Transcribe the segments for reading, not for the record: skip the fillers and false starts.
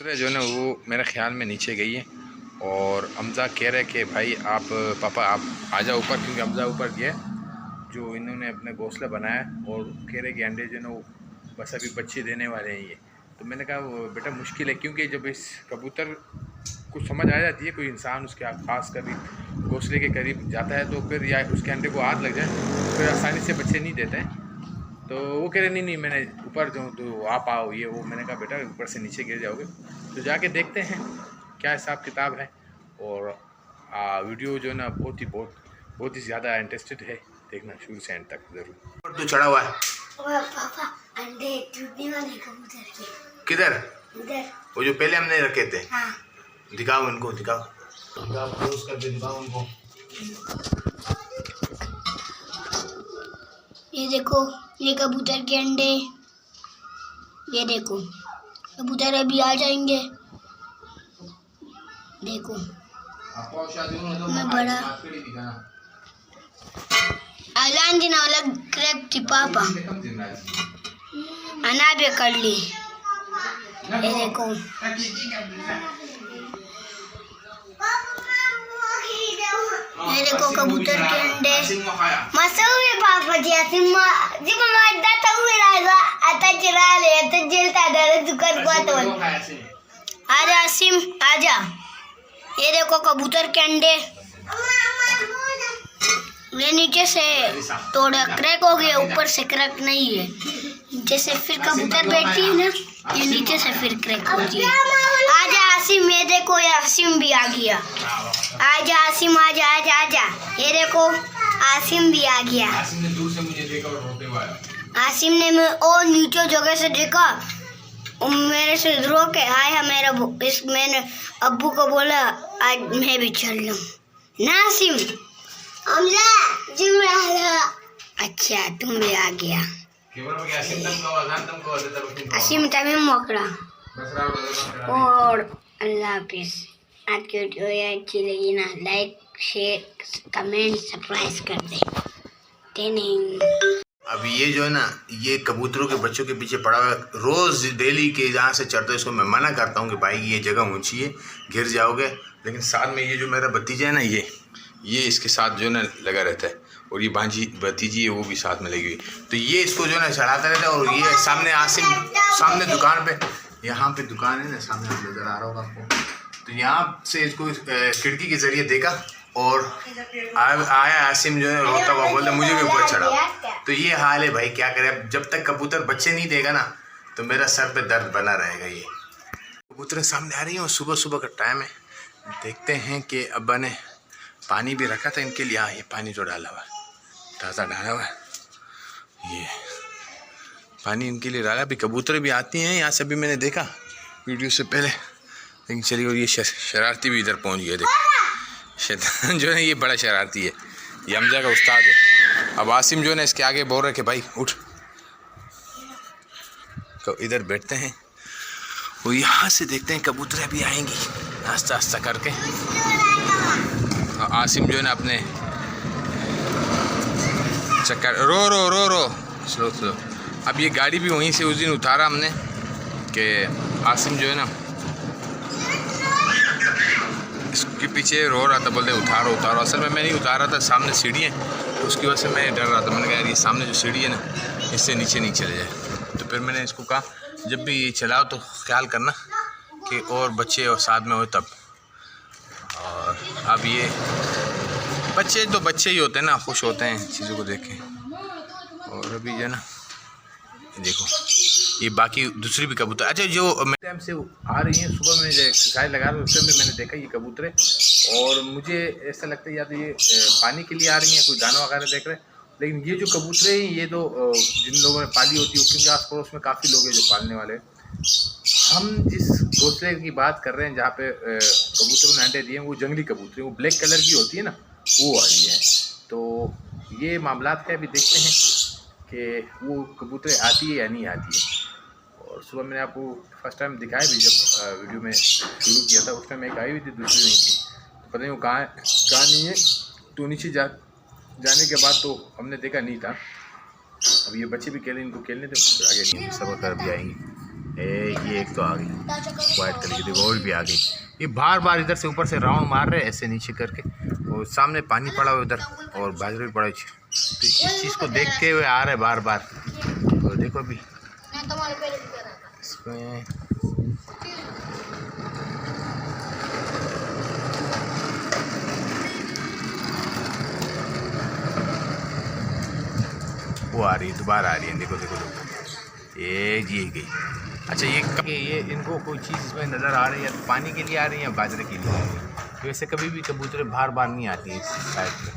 जो है ना वो मेरे ख्याल में नीचे गई है और हमजा कह रहे कि भाई आप पापा आप आ जाओ ऊपर, क्योंकि हमजा ऊपर गया जो इन्होंने अपने घोंसला बनाया और कह रहे कि अंडे जो है ना वो बस अभी बच्चे देने वाले हैं ये। तो मैंने कहा वो बेटा मुश्किल है, क्योंकि जब इस कबूतर को समझ आ जाती है कोई इंसान उसके पास करीब घोंसले के करीब जाता है तो फिर या उसके अंडे को हाथ लग जाए तो फिर आसानी से बच्चे नहीं देते हैं। तो वो कह रहे नहीं मैंने ऊपर जाऊँ तो आप आओ ये वो। मैंने कहा बेटा ऊपर से नीचे गिर जाओगे। तो जाके देखते हैं क्या हिसाब किताब है। और वीडियो जो है ना बहुत ही ज़्यादा इंटरेस्टेड है, देखना शुरू से एंड तक ज़रूर। तो चढ़ा हुआ है पापा अंडे टूटने वाले कबूतर के। किधर? उधर वो जो पहले हमने रखे थे। हाँ। दिखाओ उनको, दिखाओ क्लोज करके दिखाओ उनको। ये देखो ये कबूतर के अंडे, ये देखो कबूतर अभी आ जाएंगे। देखो मैं बड़ा अलान दिन अलग क्रैक थी पापा अना भी कर ली। ये देखो ये देखो कबूतर के अंडे मसऊरे पापा जी असिमा जी को मारता था हुए राजा आता चला ले तो जेलता डर दुकान को तो आजा असीम आजा। ये देखो कबूतर के अंडे, ये नीचे से थोड़ा क्रैक हो गया, ऊपर से क्रैक नहीं है। नीचे से फिर कबूतर बैठती है ना, ये नीचे से फिर क्रैक होती है। आजा आसिम, ये देखो ये आसिम भी आ गया। आजा आसिम आजा आजा आजा। ये देखो आसिम भी आ गया। आसिम ने दूर से मुझे देखा और रोते हुए आया। आसिम ने और नीचे जगह से देखा, मेरे से रो के आया। मैंने अब्बू को बोला आज मैं भी चल लूं ना आसिम। अच्छा तुम भी आ गया। आसिम तभी मोकड़ा। और अल्लाह हाफिज। आज की वीडियो अच्छी लगी ना लाइक शेयर कमेंट सब्सक्राइब कर दे। अब ये जो है ना ये कबूतरों के बच्चों के पीछे पड़ा हुआ रोज़ डेली के जहाँ से चढ़ते इसको मैं मना करता हूँ कि भाई ये जगह ऊंची है गिर जाओगे, लेकिन साथ में ये जो मेरा भतीजा है ना ये इसके साथ जो है ना लगा रहता है और ये भतीजी है वो भी साथ में लगी हुई। तो ये इसको जो है ना चढ़ाता रहता है। और ये सामने आसिम सामने दुकान पे, यहाँ पे दुकान है ना सामने नज़र आ रहा होगा आपको। तो यहाँ से इसको खिड़की के ज़रिए देखा और आया आसिम जो है रोता हुआ बोलता मुझे भी ऊपर चढ़ा। तो ये हाल है भाई, क्या करें अब जब तक कबूतर बच्चे नहीं देगा ना तो मेरा सर पे दर्द बना रहेगा। ये कबूतर सामने आ रही हैं और सुबह सुबह का टाइम है। देखते हैं कि अब्बा ने पानी भी रखा था इनके लिए। हाँ ये पानी जो डाला हुआ ताज़ा डाला हुआ है, ये पानी इनके लिए डाला। अभी कबूतर भी आती हैं यहाँ से, अभी मैंने देखा वीडियो से पहले, लेकिन चलिए। और ये शरारती भी इधर पहुँच गया। देखो शैतान जो है ये बड़ा शरारती है, ये हमजा का उस्ताद है। अब आसिम जो है ना इसके आगे बोल रहे कि भाई उठ, तो इधर बैठते हैं और यहाँ से देखते हैं कबूतर भी आएंगी आस्ता आस्ता करके। आसिम जो है ना अपने चक्कर रो रो रो रो स्लो स्लो। अब ये गाड़ी भी वहीं से उस दिन उतारा हमने कि आसिम जो है ना इसके पीछे रो रहा था, बोलते उतारो उतारो। असल में मैं नहीं उतारा था, सामने सीढ़ी है तो उसकी वजह से मैं डर रहा था। मैंने कहा यार ये सामने जो सीढ़ी है ना इससे नीचे नहीं चले जाए। तो फिर मैंने इसको कहा जब भी ये चलाओ तो ख्याल करना कि और बच्चे और साथ में हो तब। और अब ये बच्चे तो बच्चे ही होते हैं ना, खुश होते हैं चीज़ों को देख के। और अभी जो है ना देखो ये बाकी दूसरी भी कबूतर, अच्छा जो टाइम से आ रही हैं सुबह में एक्सरसाइज लगा रहा हूँ, उस टाइम भी मैंने देखा ये कबूतर है। और मुझे ऐसा लगता है या तो ये पानी के लिए आ रही हैं, कोई दाना वगैरह देख रहे हैं। लेकिन ये जो कबूतर हैं ये तो जिन लोगों ने पाली होती है, क्योंकि आस पड़ोस में काफ़ी लोग हैं जो पालने वाले। हम जिस घोंसले की बात कर रहे हैं जहाँ पे कबूतरों ने अंडे दिए हैं वो जंगली कबूतर है, वो ब्लैक कलर की होती है ना वो वाली है। तो ये मामलात है, अभी देखते हैं कि वो कबूतर आती है या नहीं आती है। और सुबह मैंने आपको फर्स्ट टाइम दिखाया भी जब वीडियो में शुरू किया था, उस टाइम एक आई हुई थी, दूसरी नहीं थी। तो पता नहीं वो कहाँ नहीं है। तो नीचे जाने के बाद तो हमने देखा नहीं था। अब ये बच्चे भी खेलें, इनको खेलने तो आगे सब कर भी आएंगी। ये एक तो आ गई वाइट कलर की, देखो और भी आ गई। ये बार बार इधर से ऊपर से राउंड मार रहे हैं ऐसे नीचे करके, और सामने पानी पड़ा हुआ उधर और बाजरे भी पड़ा है। तो इस चीज़ को देखते हुए आ रहे बार बार। तो देखो अभी इसमें वो आ रही है, दोबारा आ रही है, देखो देखो देखो, ये गई। अच्छा ये इनको कोई चीज़ इसमें नज़र आ रही है, तो पानी के लिए आ रही है या बाजरे के लिए आ रही है। तो वैसे कभी भी कबूतर बार बार नहीं आती है इस साइड पे।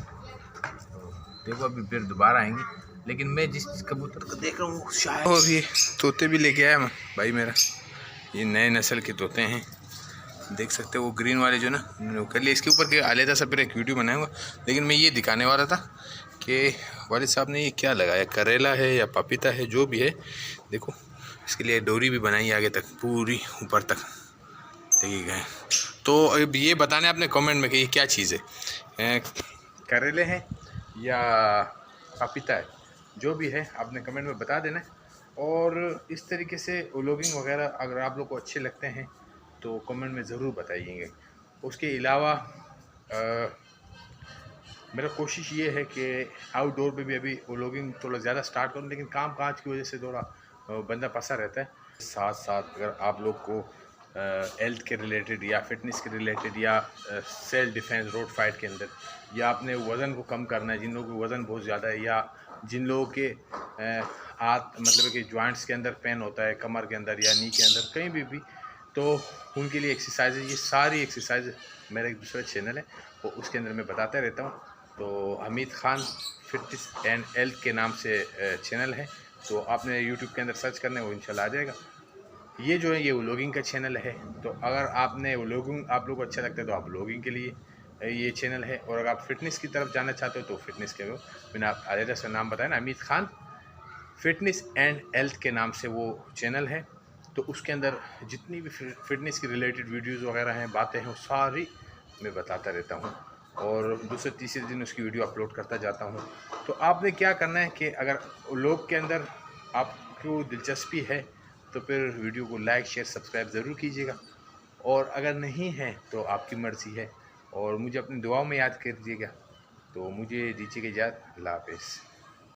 तो देखो अभी फिर दोबारा आएंगी, लेकिन मैं जिस कबूतर को देख रहा हूँ शायद और ये तोते भी लेके आया भाई मेरा। ये नए नस्ल के तोते हैं, देख सकते हो वो ग्रीन वाले जो ना कर लिए। इसके ऊपर के अलहदा सा फिर एक वीडियो बनाऊंगा, लेकिन मैं ये दिखाने वाला था कि वालिद साहब ने ये क्या लगाया, करेला है या पपीता है, जो भी है। देखो इसके लिए डोरी भी बनाई आगे तक, पूरी ऊपर तक, देखिए गए। तो अब ये बताना अपने कमेंट में कि ये क्या चीज़ है, करेले हैं या पपीता है, जो भी है आपने कमेंट में बता देना। और इस तरीके से व्लॉगिंग वगैरह अगर आप लोग को अच्छे लगते हैं तो कमेंट में ज़रूर बताइएगा। उसके अलावा मेरा कोशिश ये है कि आउटडोर पे भी अभी व्लॉगिंग थोड़ा ज़्यादा स्टार्ट करूँ, लेकिन काम काज की वजह से थोड़ा बंदा फंसा रहता है। साथ साथ अगर आप लोग को हेल्थ के रिलेटेड या फिटनेस के रिलेटेड या सेल्फ डिफेंस रोड फाइट के अंदर, या अपने वज़न को कम करना है, जिन लोगों को वज़न बहुत ज़्यादा है, या जिन लोगों के हाथ मतलब कि जॉइंट्स के अंदर पेन होता है, कमर के अंदर या नी के अंदर कहीं भी, तो उनके लिए एक्सरसाइज, ये सारी एक्सरसाइज मेरा एक दूसरा चैनल है वो उसके अंदर मैं बताता रहता हूँ। तो Hamid Khan fitness and health के नाम से चैनल है, तो आपने यूट्यूब के अंदर सर्च करना है, वो इंशाल्लाह आ जाएगा। ये जो है ये व्लॉगिंग का चैनल है, तो अगर आपने व्लॉगिंग आप लोग को अच्छा लगता है तो आप व्लॉगिंग के लिए ये चैनल है। और अगर आप फिटनेस की तरफ जाना चाहते हो तो फिटनेस के वो मैंने आप अलहदा से नाम बताया ना, Hamid Khan fitness and health के नाम से वो चैनल है। तो उसके अंदर जितनी भी फिटनेस की रिलेटेड वीडियोस वगैरह हैं, बातें हैं, वो सारी मैं बताता रहता हूँ, और दूसरे तीसरे दिन उसकी वीडियो अपलोड करता जाता हूँ। तो आपने क्या करना है कि अगर लोग के अंदर आपको दिलचस्पी है तो फिर वीडियो को लाइक शेयर सब्सक्राइब ज़रूर कीजिएगा, और अगर नहीं है तो आपकी मर्ज़ी है। और मुझे अपनी दुआओं में याद कीजिएगा। तो मुझे दीजिएगा इजाज़त, अल्लाह हाफ़िज़।